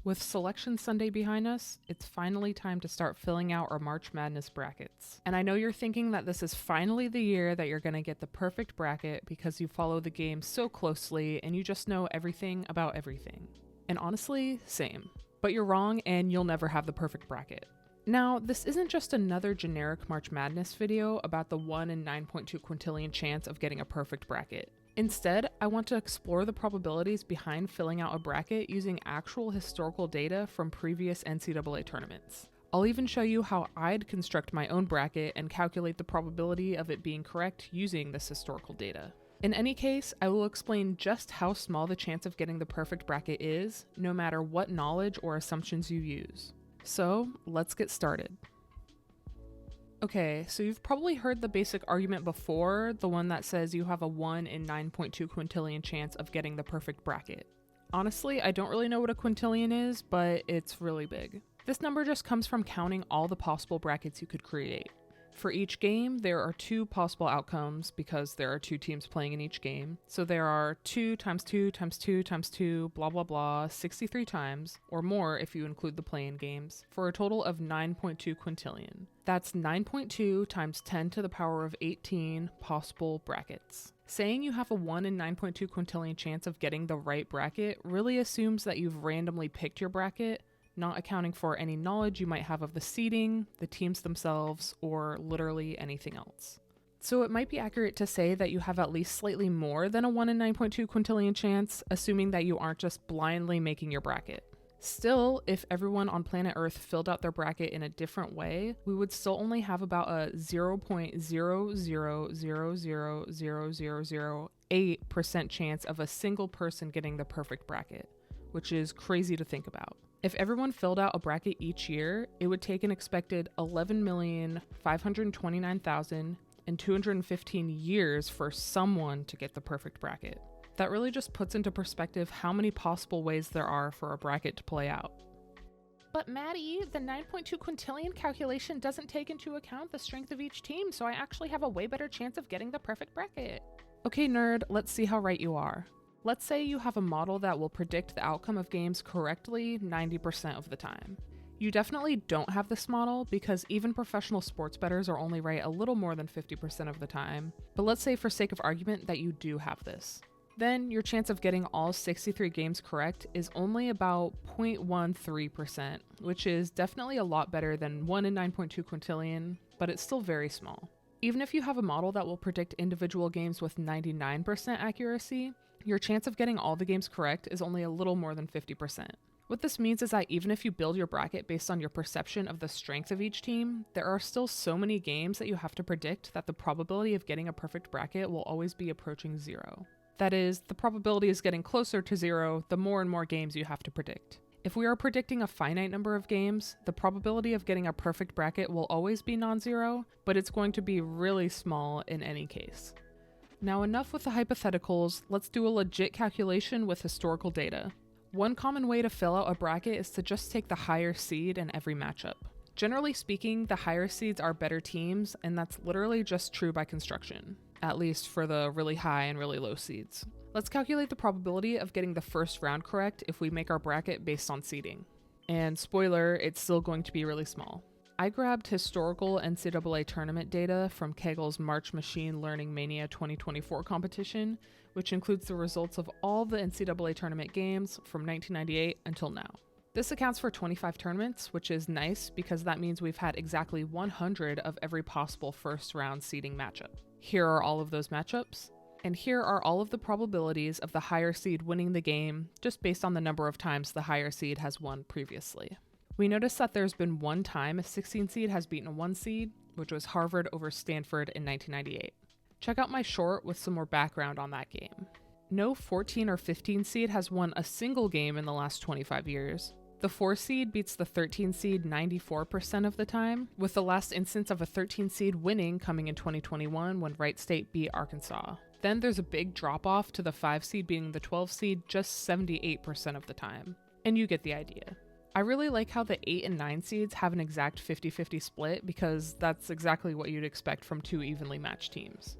With Selection Sunday behind us, it's finally time to start filling out our March Madness brackets. And I know you're thinking that this is finally the year that you're going to get the perfect bracket because you follow the game so closely and you just know everything about everything. And honestly, same. But you're wrong and you'll never have the perfect bracket. Now, this isn't just another generic March Madness video about the 1 in 9.2 quintillion chance of getting a perfect bracket. Instead, I want to explore the probabilities behind filling out a bracket using actual historical data from previous NCAA tournaments. I'll even show you how I'd construct my own bracket and calculate the probability of it being correct using this historical data. In any case, I will explain just how small the chance of getting the perfect bracket is, no matter what knowledge or assumptions you use. So, let's get started. Okay, so you've probably heard the basic argument before, the one that says you have a 1 in 9.2 quintillion chance of getting the perfect bracket. Honestly, I don't really know what a quintillion is, but it's really big. This number just comes from counting all the possible brackets you could create. For each game, there are 2 possible outcomes because there are 2 teams playing in each game. So there are 2 times 2 times 2 times 2, blah blah blah, 63 times, or more if you include the play-in games, for a total of 9.2 quintillion. That's 9.2 times 10 to the power of 18 possible brackets. Saying you have a 1 in 9.2 quintillion chance of getting the right bracket really assumes that you've randomly picked your bracket, not accounting for any knowledge you might have of the seeding, the teams themselves, or literally anything else. So it might be accurate to say that you have at least slightly more than a 1 in 9.2 quintillion chance, assuming that you aren't just blindly making your bracket. Still, if everyone on planet Earth filled out their bracket in a different way, we would still only have about a 0.0000008% chance of a single person getting the perfect bracket, which is crazy to think about. If everyone filled out a bracket each year, it would take an expected 11,529,215 years for someone to get the perfect bracket. That really just puts into perspective how many possible ways there are for a bracket to play out. But Maddie, the 9.2 quintillion calculation doesn't take into account the strength of each team, so I actually have a way better chance of getting the perfect bracket. Okay, nerd, let's see how right you are. Let's say you have a model that will predict the outcome of games correctly 90% of the time. You definitely don't have this model because even professional sports bettors are only right a little more than 50% of the time, but let's say for sake of argument that you do have this. Then your chance of getting all 63 games correct is only about 0.13%, which is definitely a lot better than 1 in 9.2 quintillion, but it's still very small. Even if you have a model that will predict individual games with 99% accuracy, your chance of getting all the games correct is only a little more than 50%. What this means is that even if you build your bracket based on your perception of the strength of each team, there are still so many games that you have to predict that the probability of getting a perfect bracket will always be approaching 0. That is, the probability is getting closer to 0 the more and more games you have to predict. If we are predicting a finite number of games, the probability of getting a perfect bracket will always be non-zero, but it's going to be really small in any case. Now enough with the hypotheticals, let's do a legit calculation with historical data. One common way to fill out a bracket is to just take the higher seed in every matchup. Generally speaking, the higher seeds are better teams, and that's literally just true by construction, at least for the really high and really low seeds. Let's calculate the probability of getting the first round correct if we make our bracket based on seeding. And spoiler, it's still going to be really small. I grabbed historical NCAA tournament data from Kegel's March Machine Learning Mania 2024 competition, which includes the results of all the NCAA tournament games from 1998 until now. This accounts for 25 tournaments, which is nice because that means we've had exactly 100 of every possible first round seeding matchup. Here are all of those matchups, and here are all of the probabilities of the higher seed winning the game, just based on the number of times the higher seed has won previously. We notice that there's been one time a 16 seed has beaten a 1 seed, which was Harvard over Stanford in 1998. Check out my short with some more background on that game. No 14 or 15 seed has won a single game in the last 25 years. The 4 seed beats the 13 seed 94% of the time, with the last instance of a 13 seed winning coming in 2021 when Wright State beat Arkansas. Then there's a big drop-off to the 5 seed beating the 12 seed just 78% of the time. And you get the idea. I really like how the 8 and 9 seeds have an exact 50-50 split because that's exactly what you'd expect from 2 evenly matched teams.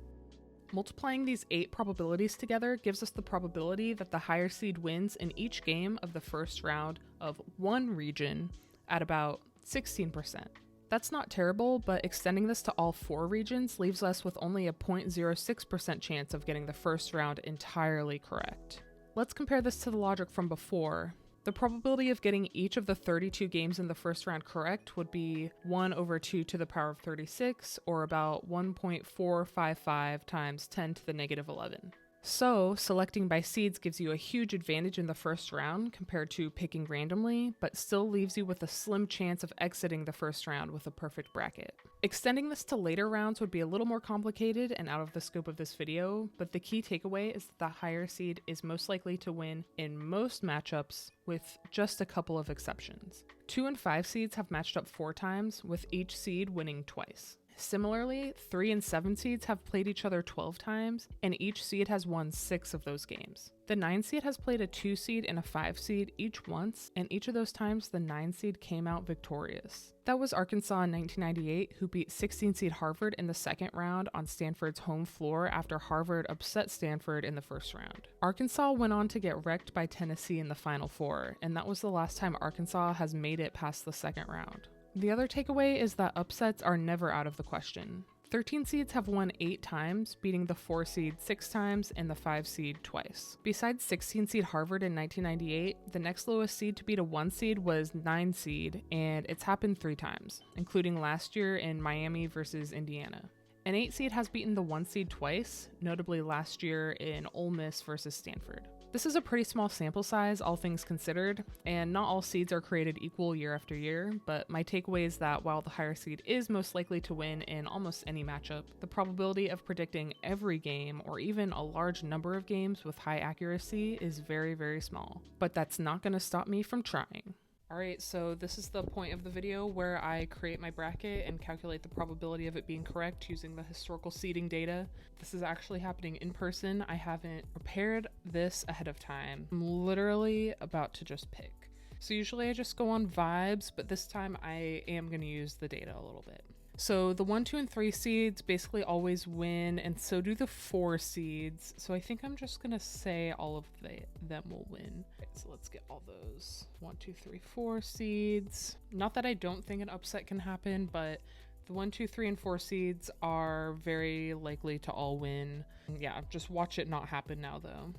Multiplying these 8 probabilities together gives us the probability that the higher seed wins in each game of the first round of one region at about 16%. That's not terrible, but extending this to all 4 regions leaves us with only a 0.06% chance of getting the first round entirely correct. Let's compare this to the logic from before. The probability of getting each of the 32 games in the first round correct would be 1 over 2 to the power of 36, or about 1.455 times 10 to the negative 11. So, selecting by seeds gives you a huge advantage in the first round compared to picking randomly, but still leaves you with a slim chance of exiting the first round with a perfect bracket. Extending this to later rounds would be a little more complicated and out of the scope of this video, but the key takeaway is that the higher seed is most likely to win in most matchups, with just a couple of exceptions. 2 and 5 seeds have matched up 4 times, with each seed winning twice. Similarly, 3 and 7 seeds have played each other 12 times, and each seed has won 6 of those games. The 9 seed has played a 2 seed and a 5 seed each once, and each of those times the 9 seed came out victorious. That was Arkansas in 1998, who beat 16 seed Harvard in the second round on Stanford's home floor after Harvard upset Stanford in the first round. Arkansas went on to get wrecked by Tennessee in the Final Four, and that was the last time Arkansas has made it past the second round. The other takeaway is that upsets are never out of the question. 13 seeds have won 8 times, beating the 4 seed 6 times and the 5 seed twice. Besides 16 seed Harvard in 1998, the next lowest seed to beat a 1 seed was 9 seed, and it's happened 3 times, including last year in Miami versus Indiana. An 8 seed has beaten the 1 seed twice, notably last year in Ole Miss versus Stanford. This is a pretty small sample size, all things considered, and not all seeds are created equal year after year, but my takeaway is that while the higher seed is most likely to win in almost any matchup, the probability of predicting every game or even a large number of games with high accuracy is very, very small. But that's not going to stop me from trying. Alright, so this is the point of the video where I create my bracket and calculate the probability of it being correct using the historical seeding data. This is actually happening in person. I haven't prepared this ahead of time. I'm literally about to just pick. So usually I just go on vibes, but this time I am going to use the data a little bit. So the 1, 2, and 3 seeds basically always win, and so do the 4 seeds. So I think I'm just gonna say all of them will win. Okay, so let's get all those 1, 2, 3, 4 seeds. Not that I don't think an upset can happen, but the 1, 2, 3, and 4 seeds are very likely to all win. Yeah, just watch it not happen now though.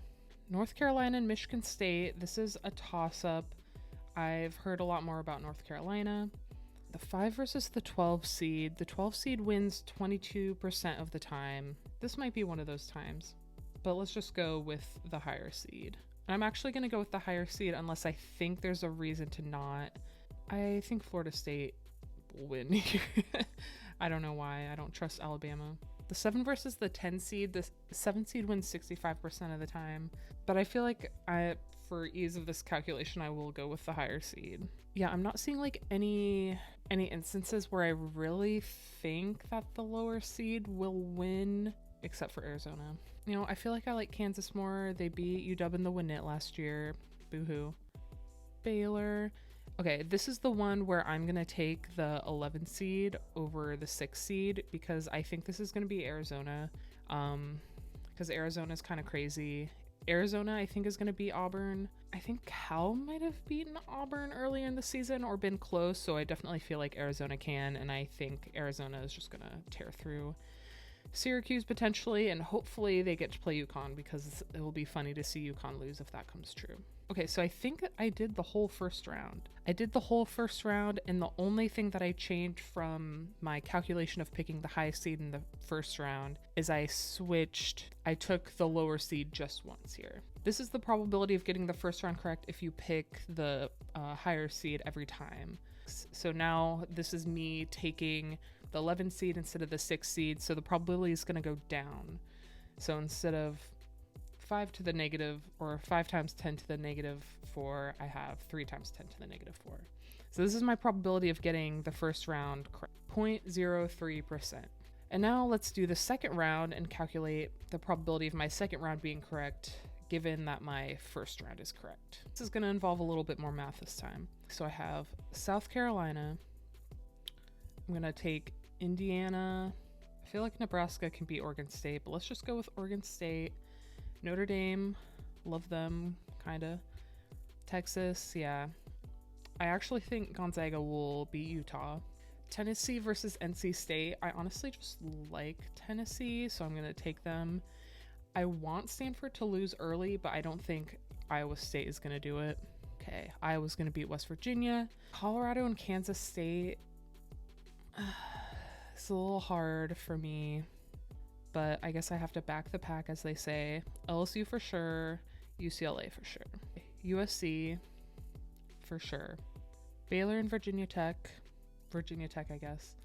North Carolina and Michigan State, this is a toss-up. I've heard a lot more about North Carolina. The 5 versus the 12 seed. The 12 seed wins 22% of the time. This might be one of those times, but let's just go with the higher seed. And I'm actually going to go with the higher seed unless I think there's a reason to not. I think Florida State will win here. I don't know why. I don't trust Alabama. The 7 versus the 10 seed. The 7 seed wins 65% of the time, but I feel like for ease of this calculation, I will go with the higher seed. Yeah, I'm not seeing like any instances where I really think that the lower seed will win, except for Arizona. You know, I feel like I like Kansas more. They beat UW in the Winnett last year. Boo-hoo. Baylor. Okay, this is the one where I'm gonna take the 11 seed over the 6 seed because I think this is gonna be Arizona. Because Arizona is kind of crazy. Arizona, I think, is going to beat Auburn. I think Cal might have beaten Auburn earlier in the season or been close, so I definitely feel like Arizona can, and I think Arizona is just going to tear through Syracuse potentially, and hopefully they get to play UConn because it will be funny to see UConn lose if that comes true. Okay, so I think I did the whole first round. And the only thing that I changed from my calculation of picking the highest seed in the first round is I took the lower seed just once here. This is the probability of getting the first round correct if you pick the higher seed every time. So now this is me taking the 11 seed instead of the 6 seed, so the probability is going to go down. So instead of 5 to the negative, or 5 times 10 to the negative 4, I have 3 times 10 to the negative 4. So this is my probability of getting the first round correct, 0.03%. And now let's do the second round and calculate the probability of my second round being correct, given that my first round is correct. This is going to involve a little bit more math this time. So I have South Carolina. I'm going to take Indiana. I feel like Nebraska can beat Oregon State, but let's just go with Oregon State. Notre Dame, love them, kinda. Texas, yeah. I actually think Gonzaga will beat Utah. Tennessee versus NC State. I honestly just like Tennessee, so I'm going to take them. I want Stanford to lose early, but I don't think Iowa State is going to do it. Okay, Iowa's going to beat West Virginia. Colorado and Kansas State. It's a little hard for me, but I guess I have to back the pack, as they say. LSU for sure. UCLA for sure. USC for sure. Baylor and Virginia Tech, I guess.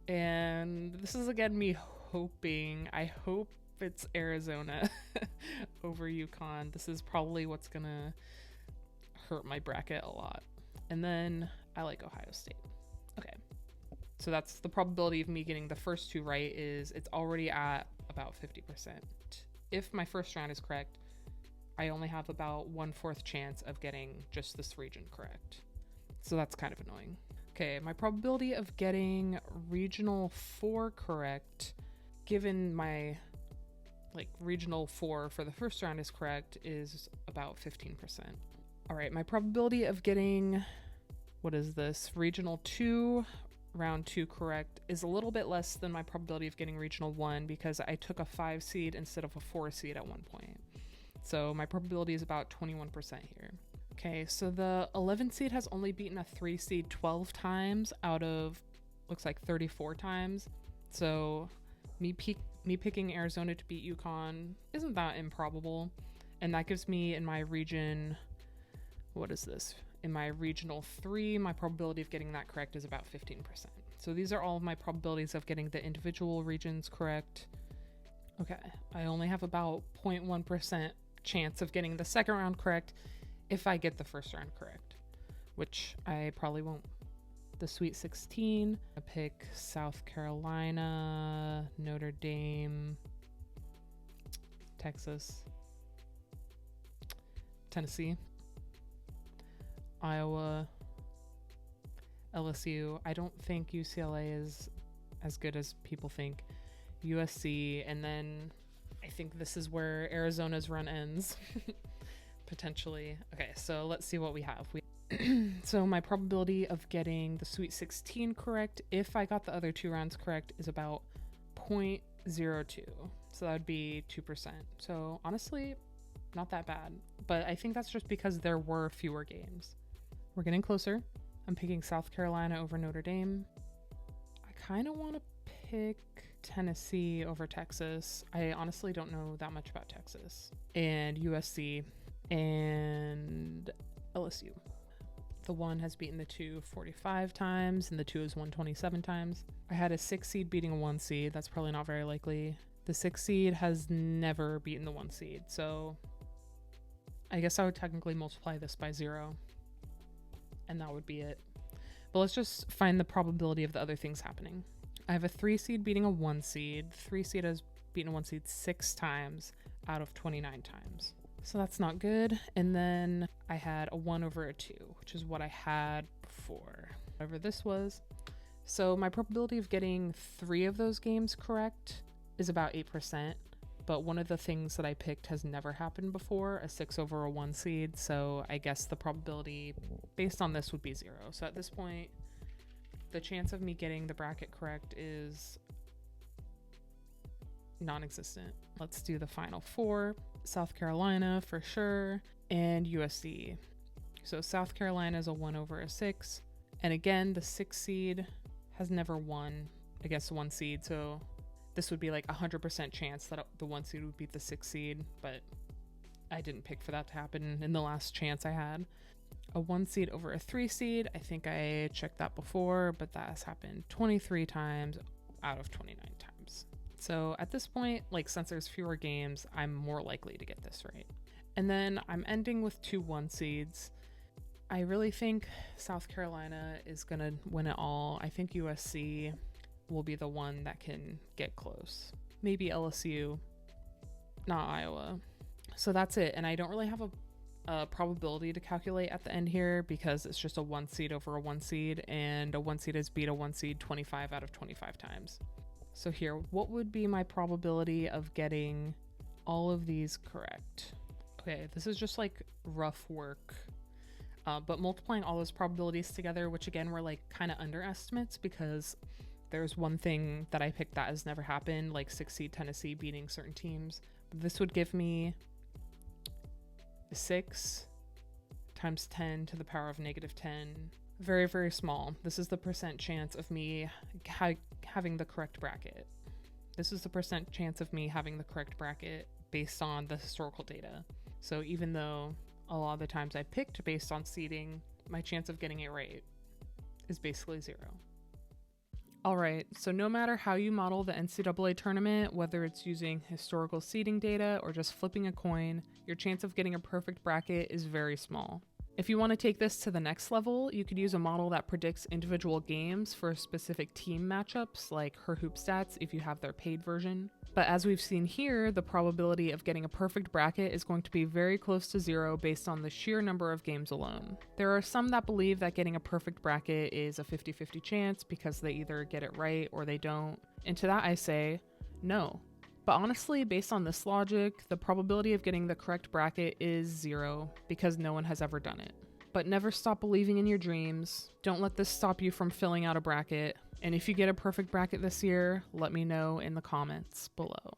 And this is again me hoping, I hope it's Arizona over UConn. This is probably what's gonna hurt my bracket a lot. And then I like Ohio State. Okay, so that's the probability of me getting the first two right. Is it's already at about 50%. If my first round is correct, I only have about 1/4 chance of getting just this region correct. So that's kind of annoying. Okay, my probability of getting regional 4 correct, given my regional 4 for the first round is correct, is about 15%. All right, my probability of getting, what is this, regional 2, round 2 correct is a little bit less than my probability of getting regional 1 because I took a 5 seed instead of a 4 seed at one point. So my probability is about 21% here. Okay, so the 11 seed has only beaten a 3 seed 12 times out of, looks like 34 times. So me picking Arizona to beat UConn isn't that improbable. And that gives me in my region, what is this? In my regional 3, my probability of getting that correct is about 15%. So these are all of my probabilities of getting the individual regions correct. Okay, I only have about 0.1% chance of getting the second round correct if I get the first round correct, which I probably won't. The Sweet 16, I pick South Carolina, Notre Dame, Texas, Tennessee, Iowa, LSU. I don't think UCLA is as good as people think. USC, and then I think this is where Arizona's run ends. Potentially. Okay, so let's see what we have. So my probability of getting the Sweet 16 correct, if I got the other 2 rounds correct, is about 0.02. So that would be 2%. So honestly, not that bad. But I think that's just because there were fewer games. We're getting closer. I'm picking South Carolina over Notre Dame. I kind of want to pick Tennessee over Texas. I honestly don't know that much about Texas. And USC and LSU. The 1 has beaten the 2 45 times, and the 2 is won 27 times. I had a 6 seed beating a 1 seed. That's probably not very likely. The 6 seed has never beaten the 1 seed, so I guess I would technically multiply this by 0, and that would be it. But let's just find the probability of the other things happening. I have a 3 seed beating a 1 seed. 3 seed has beaten a 1 seed 6 times out of 29 times. So that's not good. And then I had a 1 over a 2, which is what I had before, whatever this was. So my probability of getting 3 of those games correct is about 8%. But one of the things that I picked has never happened before, a 6 over a 1 seed. So I guess the probability based on this would be 0. So at this point, the chance of me getting the bracket correct is non-existent. Let's do the final 4. South Carolina for sure, and USC. So South Carolina is a 1 over a 6. And again, the 6 seed has never won against a 1 seed. So this would be like 100% chance that the 1 seed would beat the 6 seed, but I didn't pick for that to happen in the last chance I had. A 1 seed over a 3 seed. I think I checked that before, but that has happened 23 times out of 29 times. So at this point, since there's fewer games, I'm more likely to get this right. And then I'm ending with 2 1 seeds. I really think South Carolina is going to win it all. I think USC will be the one that can get close. Maybe LSU, not Iowa. So that's it. And I don't really have a probability to calculate at the end here because it's just a 1 seed over a 1 seed, and a 1 seed has beat a 1 seed 25 out of 25 times. So here, what would be my probability of getting all of these correct? Okay, this is just rough work. But multiplying all those probabilities together, which again were like kind of underestimates because there's one thing that I picked that has never happened, like 6 seed Tennessee beating certain teams. This would give me 6 times 10 to the power of negative 10. Very, very small. This is the percent chance of me having the correct bracket. This is the percent chance of me having the correct bracket based on the historical data. So even though a lot of the times I picked based on seeding, my chance of getting it right is basically 0. All right, so no matter how you model the NCAA tournament, whether it's using historical seeding data or just flipping a coin, your chance of getting a perfect bracket is very small. If you want to take this to the next level, you could use a model that predicts individual games for specific team matchups, like her hoop stats if you have their paid version. But as we've seen here, the probability of getting a perfect bracket is going to be very close to 0 based on the sheer number of games alone. There are some that believe that getting a perfect bracket is a 50-50 chance because they either get it right or they don't. And to that I say, no. But honestly, based on this logic, the probability of getting the correct bracket is 0 because no one has ever done it. But never stop believing in your dreams. Don't let this stop you from filling out a bracket. And if you get a perfect bracket this year, let me know in the comments below.